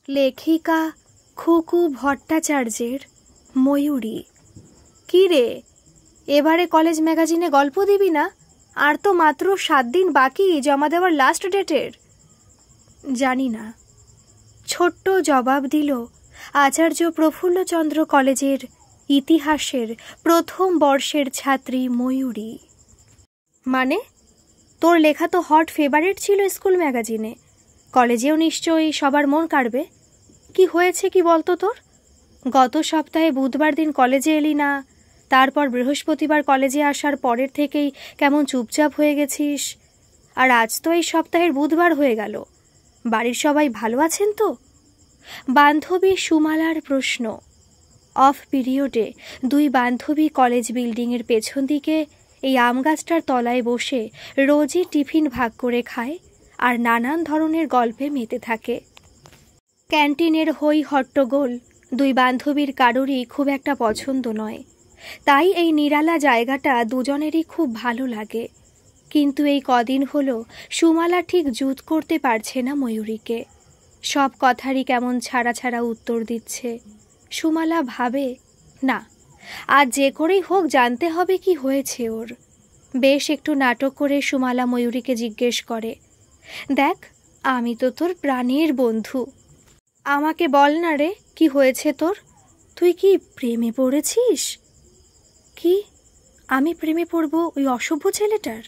লেখিকা খুকু ভট্টাচার্যের ময়ূরী। কি রে, এবারে কলেজ ম্যাগাজিনে গল্প দিবি না? আর তো মাত্র 7 দিন বাকি জমা দেওয়ার লাস্ট ডেটের। জানি না, ছোট্ট জবাব দিল আচার্য প্রফুল্লচন্দ্র কলেজের ইতিহাসের প্রথম বর্ষের ছাত্রী ময়ূরী। মানে, তোর লেখা তো হট ফেভারিট ছিল স্কুল ম্যাগাজিনে, কলেজেও নিশ্চয়ই সবার মন কাড়বে। কি হয়েছে কি বলতো তোর? গত সপ্তাহে বুধবার দিন কলেজে এলি না, তারপর বৃহস্পতিবার কলেজে আসার পরের থেকেই কেমন চুপচাপ হয়ে গেছিস। আর আজ তো এই সপ্তাহের বুধবার হয়ে গেল। বাড়ির সবাই ভালো আছেন তো? বান্ধবী সুমালার প্রশ্ন। অফ পিরিয়ডে দুই বান্ধবী কলেজ বিল্ডিংয়ের পেছন দিকে এই আম গাছটার তলায় বসে রোজই টিফিন ভাগ করে খায় আর নানান ধরনের গল্পে মেতে থাকে। ক্যান্টিনের হই হট্টগোল দুই বান্ধবীর কারোরই খুব একটা পছন্দ নয়, তাই এই নিরালা জায়গাটা দুজনেরই খুব ভালো লাগে। কিন্তু এই কদিন হলো সুমালা ঠিক জুত করতে পারছে না ময়ূরীকে। সব কথারই কেমন ছাড়া ছাড়া উত্তর দিচ্ছে। সুমালা ভাবে, না, আজ যে করেই হোক জানতে হবে কি হয়েছে ওর। বেশ একটু নাটক করে সুমালা ময়ূরীকে জিজ্ঞেস করে, দেখ, আমি তো তোর প্রাণের বন্ধু, আমাকে বল না রে, কি হয়েছে তোর? তুই কি প্রেমে পড়েছিস? কি, আমি প্রেমে পড়ব ওই অসভ্য ছেলেটার?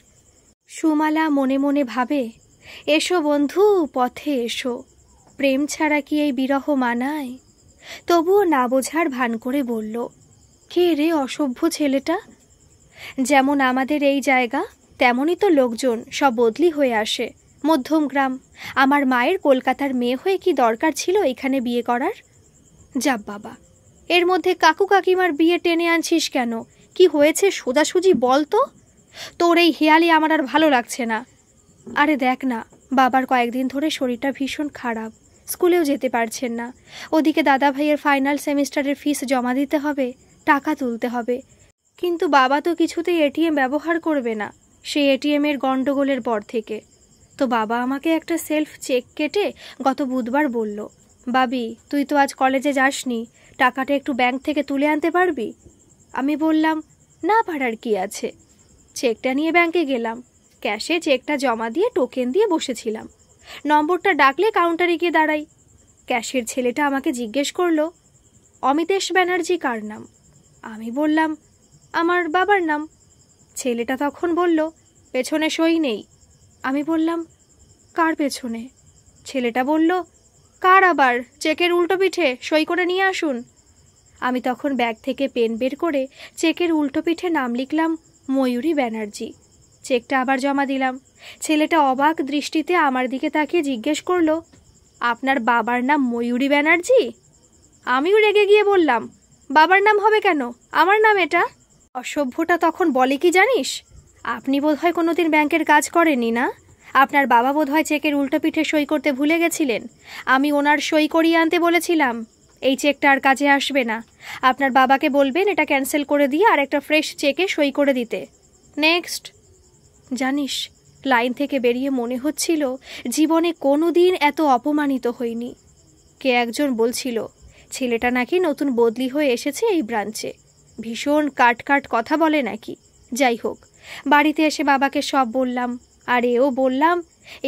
সুমালা মনে মনে ভাবে, এসো বন্ধু, পথে এসো। প্রেম ছাড়া কি এই বিরহ মানায়? তবুও না বোঝার ভান করে বলল, কে রে অসভ্য ছেলেটা? যেমন আমাদের এই জায়গা, তেমনই তো লোকজন সব বদলি হয়ে আসে। মধ্যম গ্রাম, আমার মায়ের কলকাতার মেয়ে হয়ে কি দরকার ছিল এখানে বিয়ে করার? যাব বাবা, এর মধ্যে কাকু কাকিমার বিয়ে টেনে আনছিস কেন? কি হয়েছে সোজাসুজি বল তো। তোর এই হেয়ালি আমার আর ভালো লাগছে না। আরে দেখ না, বাবার কয়েকদিন ধরে শরীরটা ভীষণ খারাপ, স্কুলেও যেতে পারছেন না। ওদিকে দাদা ভাইয়ের ফাইনাল সেমিস্টারের ফিস জমা দিতে হবে, টাকা তুলতে হবে। কিন্তু বাবা তো কিছুতেই এটিএম ব্যবহার করবে না, সেই এটিএমের গন্ডগোলের পর থেকে। তো বাবা আমাকে একটা সেলফ চেক কেটে গত বুধবার বলল, বাবি, তুই তো আজ কলেজে যাসনি, টাকাটা একটু ব্যাংক থেকে তুলে আনতে পারবি? আমি বললাম, না পারার কি আছে। চেকটা নিয়ে ব্যাংকে গেলাম, ক্যাশে চেকটা জমা দিয়ে টোকেন দিয়ে বসেছিলাম। নম্বরটা ডাকলে কাউন্টারে গিয়ে দাঁড়াই। ক্যাশের ছেলেটা আমাকে জিজ্ঞেস করলো, অমিতেশ ব্যানার্জি কার নাম? আমি বললাম, আমার বাবার নাম। ছেলেটা তখন বলল, পেছনে সই নেই। আমি বললাম, কার পেছনে? ছেলেটা বলল, কার আবার, চেকের উল্টো পিঠে সই করে নিয়ে আসুন। আমি তখন ব্যাগ থেকে পেন বের করে চেকের উল্টো পিঠে নাম লিখলাম ময়ূরী ব্যানার্জি। চেকটা আবার জমা দিলাম। ছেলেটা অবাক দৃষ্টিতে আমার দিকে তাকিয়ে জিজ্ঞেস করলো, আপনার বাবার নাম ময়ূরী ব্যানার্জি? আমিও রেগে গিয়ে বললাম, বাবার নাম হবে কেন, আমার নাম এটা। অসভ্যটা তখন বলে কি জানিস, আপনি বোধহয় কোনোদিন ব্যাংকের কাজ করেননি না? আপনার বাবা বোধহয় চেকের উল্টো পিঠে সই করতে ভুলে গেছিলেন। আমি ওনার সই করিয়ে আনতে বলেছিলাম। এই চেকটা আর কাজে আসবে না। আপনার বাবাকে বলবেন এটা ক্যান্সেল করে দিয়ে আর একটা ফ্রেশ চেকে সই করে দিতে। নেক্সট। জানিস, লাইন থেকে বেরিয়ে মনে হচ্ছিল জীবনে কোনো দিন এত অপমানিত হইনি। কে একজন বলছিল, ছেলেটা নাকি নতুন বদলি হয়ে এসেছে এই ব্রাঞ্চে, ভীষণ কাট কাট কথা বলে নাকি। যাই হোক, বাড়িতে এসে বাবাকে সব বললাম, আর এও বললাম,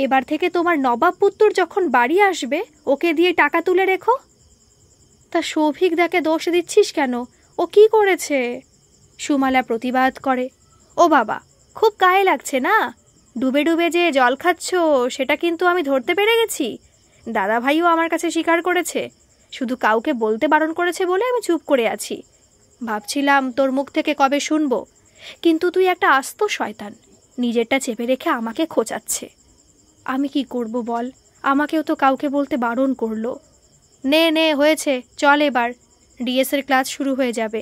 এবার থেকে তোমার নবাব পুত্তর যখন বাড়ি আসবে ওকে দিয়ে টাকা তুলে রেখো। তা সৌভিকদাকে দোষ দিচ্ছিস কেন? ও কি করেছে? সুমালা প্রতিবাদ করে, ও বাবা, খুব গায়ে লাগছে না? ডুবে ডুবে যে জল খাচ্ছ সেটা কিন্তু আমি ধরতে পেরে গেছি। দাদা ভাইও আমার কাছে স্বীকার করেছে, শুধু কাউকে বলতে বারণ করেছে বলে আমি চুপ করে আছি। ভাবছিলাম তোর মুখ থেকে কবে শুনবো, কিন্তু তুই একটা আস্ত শয়তান, নিজেরটা চেপে রেখে আমাকে খোঁচাচ্ছে। আমি কি করব বল, আমাকেও তো কাউকে বলতে বারণ করলো। নে নে, হয়েছে, চল এবার, ডিএসের ক্লাস শুরু হয়ে যাবে।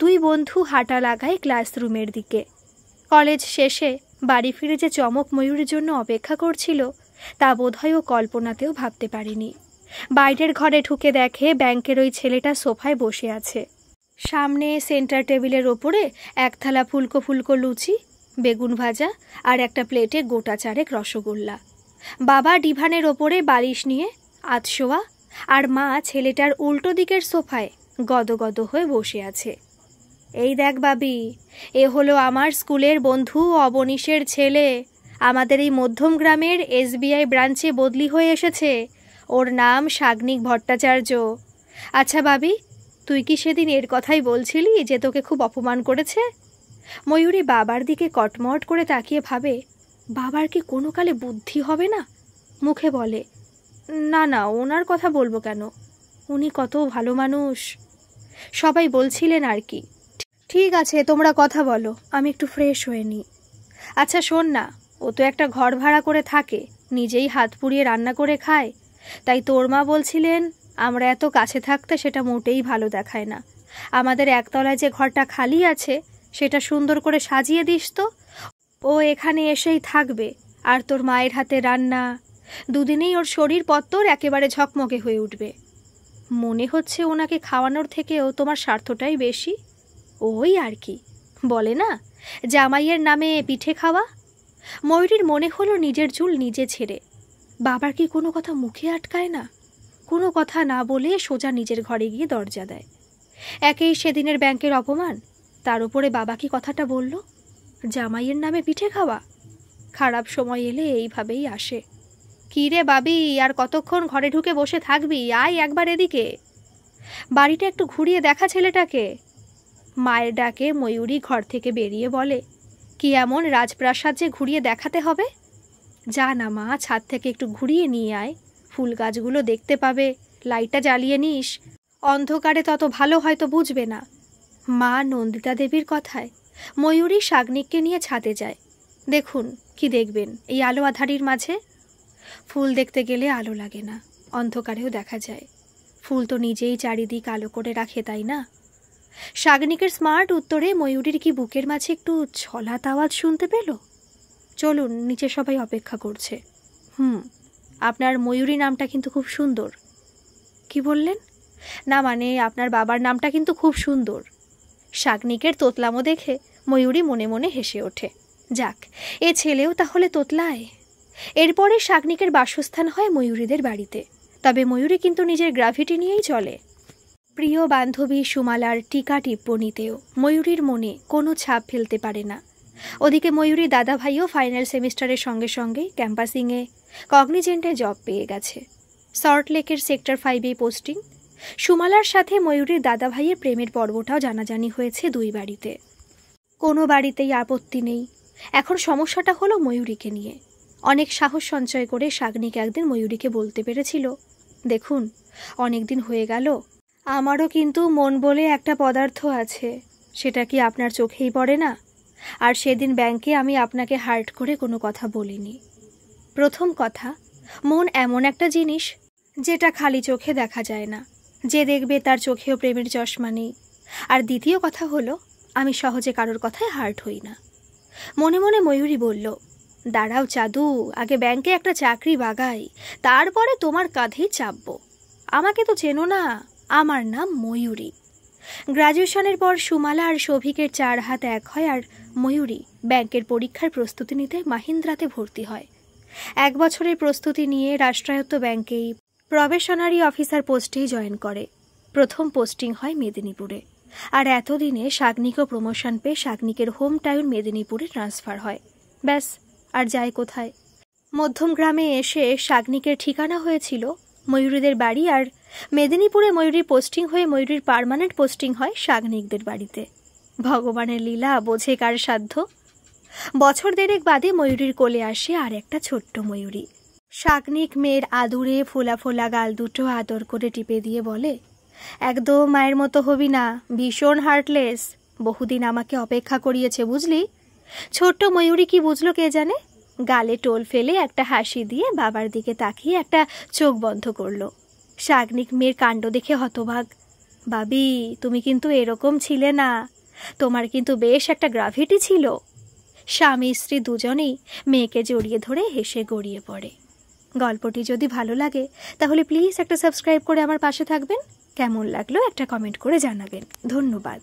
দুই বন্ধু হাঁটা লাগায় ক্লাসরুমের দিকে। কলেজ শেষে বাড়ি ফিরে যে চমক ময়ূরের জন্য অপেক্ষা করছিল তা বোধহয় ও কল্পনাতেও ভাবতে পারিনি। বাইরের ঘরে ঢুকে দেখে ব্যাংকের ওই ছেলেটা সোফায় বসে আছে। সামনে সেন্টার টেবিলের ওপরে এক থালা ফুলকো ফুলকো লুচি, বেগুন ভাজা আর একটা প্লেটে গোটা চারেক রসগোল্লা। বাবা ডিভানের ওপরে বালিশ নিয়ে আধশোয়া আর মা ছেলেটার উল্টো দিকের সোফায় গদগদ হয়ে বসে আছে। এই দেখ বাবি, এ হলো আমার স্কুলের বন্ধু অবনীশের ছেলে, আমাদের এই মধ্যম গ্রামের SBI ব্রাঞ্চে বদলি হয়ে এসেছে। ওর নাম সাগ্নিক ভট্টাচার্য। আচ্ছা বাবি, তুই কি সেদিন এর কথাই বলছিলি যে তোকে খুব অপমান করেছে? ময়ূরী বাবার দিকে কটমট করে তাকিয়ে ভাবে, বাবার কি কোনো কালে বুদ্ধি হবে না? মুখে বলে, না না, ওনার কথা বলবো কেন, উনি কত ভালো মানুষ। সবাই বলছিলেন আর কি। ঠিক আছে, তোমরা কথা বলো, আমি একটু ফ্রেশ হয়ে নিই। আচ্ছা শোন না, ও তো একটা ঘর ভাড়া করে থাকে, নিজেই হাত পুড়িয়ে রান্না করে খায়। তাই তোর মা বলছিলেন আমরা এত কাছে থাকতে সেটা মোটেই ভালো দেখায় না। আমাদের একতলায় যে ঘরটা খালি আছে সেটা সুন্দর করে সাজিয়ে দিস তো। ও এখানে এসেই থাকবে, আর তোর মায়ের হাতে রান্না, দুদিনেই ওর শরীর পত্তর একেবারে ঝকমকে হয়ে উঠবে। মনে হচ্ছে ওনাকে খাওয়ানোর থেকেও তোমার স্বার্থটাই বেশি। ওই আর কি, বলে না জামাইয়ের নামে পিঠে খাওয়া। ময়ূরীর মনে হলো নিজের চুল নিজে ছেড়ে। বাবার কি কোনো কথা মুখে আটকায় না? কোনো কথা না বলে সোজা নিজের ঘরে গিয়ে দরজা দেয়। একেই সেদিনের ব্যাংকের অপমান, তার উপরে বাবা কি কথাটা বলল, জামাইয়ের নামে পিঠে খাওয়া। খারাপ সময় এলে এইভাবেই আসে। কি রে বাবি, আর কতক্ষণ ঘরে ঢুকে বসে থাকবি? আয় একবার এদিকে, বাড়িটা একটু ঘুরিয়ে দেখা ছেলেটাকে। মায়ের ডাকে ময়ূরী ঘর থেকে বেরিয়ে বলে, কি এমন রাজপ্রাসাদ যে ঘুরিয়ে দেখাতে হবে? যা না মা, ছাদ থেকে একটু ঘুরিয়ে নিয়ে আয়, ফুল গাছগুলো দেখতে পাবে, লাইটটা জ্বালিয়ে নিস, অন্ধকারে তত ভালো হয়তো বুঝবে না। মা নন্দিতা দেবীর কথায় ময়ূরী সাগ্নিককে নিয়ে ছাদে যায়। দেখুন কি দেখবেন এই আলো আধারির মাঝে? ফুল দেখতে গেলে আলো লাগে না, অন্ধকারেও দেখা যায়। ফুল তো নিজেই চারিদিক আলো করে রাখে, তাই না? সাগ্নিকের স্মার্ট উত্তরে ময়ূরীর কি বুকের মাঝে একটু ছলাত আওয়াজ শুনতে পেল। চলুন, নিচে সবাই অপেক্ষা করছে। আপনার ময়ূরী নামটা কিন্তু খুব সুন্দর। কি বললেন? না মানে আপনার বাবার নামটা কিন্তু খুব সুন্দর। সাগ্নিকের তোতলামো দেখে ময়ূরী মনে মনে হেসে ওঠে। যাক, এ ছেলেও তাহলে তোতলায়। এরপরে সাগ্নিকের বাসস্থান হয় ময়ূরীদের বাড়িতে। তবে ময়ূরী কিন্তু নিজের গ্র্যাভিটি নিয়েই চলে। প্রিয় বান্ধবী সুমালার টিকা টিপ্পণীতেও ময়ূরীর মনে কোনো ছাপ ফেলতে পারে না। ওদিকে ময়ূরী দাদা ভাইও ফাইনাল সেমিস্টারের সঙ্গে সঙ্গে ক্যাম্পাসিংয়ে কগনিজেন্টে জব পেয়ে গেছে। সল্টলেকের সেক্টর 5-এ পোস্টিং। সুমালার সাথে ময়ূরীর দাদা ভাইয়ের প্রেমের পর্বটাও জানাজানি হয়েছে দুই বাড়িতে। কোনো বাড়িতেই আপত্তি নেই। এখন সমস্যাটা হলো ময়ূরীকে নিয়ে। অনেক সাহস সঞ্চয় করে সাগ্নিক একদিন ময়ূরীকে বলতে পেরেছিল, দেখুন অনেক দিন হয়ে গেল, আমারও কিন্তু মন বলে একটা পদার্থ আছে, সেটা কি আপনার চোখেই পড়ে না? আর সেদিন ব্যাংকে আমি আপনাকে হার্ট করে কোনো কথা বলিনি। প্রথম কথা, মন এমন একটা জিনিস যেটা খালি চোখে দেখা যায় না, যে দেখবে তার চোখেও প্রেমের চশমা নেই। আর দ্বিতীয় কথা হলো, আমি সহজে কারোর কথায় হার্ট হই না। মনে মনে ময়ূরী বলল, দাঁড়াও চাঁদু, আগে ব্যাংকে একটা চাকরি বাগাই, তারপরে তোমার কাঁধেই চাপবো। আমাকে তো চেনো না, আমার নাম ময়ূরী। গ্র্যাজুয়েশনের পর সুমালা আর শোভিকের 4 হাত এক হয়, আর ময়ূরী ব্যাংকের পরীক্ষার প্রস্তুতি নিতে মাহিন্দ্রাতে ভর্তি হয়। 1 বছরের প্রস্তুতি নিয়ে রাষ্ট্রায়ত্ত ব্যাংকেই প্রবেশনারি অফিসার পোস্টেই জয়েন করে। প্রথম পোস্টিং হয় মেদিনীপুরে। আর এতদিনে সাগ্নিকও প্রমোশন পেয়ে সাগ্নিকের হোম টাউন মেদিনীপুরে ট্রান্সফার হয়। ব্যাস, আর যায় কোথায়? মধ্যম গ্রামে এসে সাগ্নিকের ঠিকানা হয়েছিল ময়ূরীদের বাড়ি, আর মেদিনীপুরে ময়ূরীর পোস্টিং হয়ে ময়ূরীর পার্মানেন্ট পোস্টিং হয় সাগ্নিকদের বাড়িতে। ভগবানের লীলা বোঝে কার সাধ্য। বছর 1.5 বাদে ময়ূরীর কোলে আসে আর একটা ছোট্ট ময়ূরী। সাগ্নিক মেয়ের আদুরে ফোলা ফোলা গাল দুটো আদর করে টিপে দিয়ে বলে, একদম মায়ের মতো হবি না, ভীষণ হার্টলেস, বহুদিন আমাকে অপেক্ষা করিয়েছে বুঝলি। ছোট্ট ময়ূরী কি বুঝলো কে জানে, গালে টোল ফেলে একটা হাসি দিয়ে বাবার দিকে তাকিয়ে একটা চোখ বন্ধ করলো। সাগ্নিক মেয়ের কাণ্ড দেখে হতবাক। বাবি, তুমি কিন্তু এরকম ছিলে না, তোমার কিন্তু বেশ একটা গ্র্যাভিটি ছিল। স্বামী স্ত্রী দুজনেই মেয়েকে জড়িয়ে ধরে হেসে গড়িয়ে পড়ে। গল্পটি যদি ভালো লাগে তাহলে প্লিজ একটা সাবস্ক্রাইব করে আমার পাশে থাকবেন। কেমন লাগলো একটা কমেন্ট করে জানাবেন। ধন্যবাদ।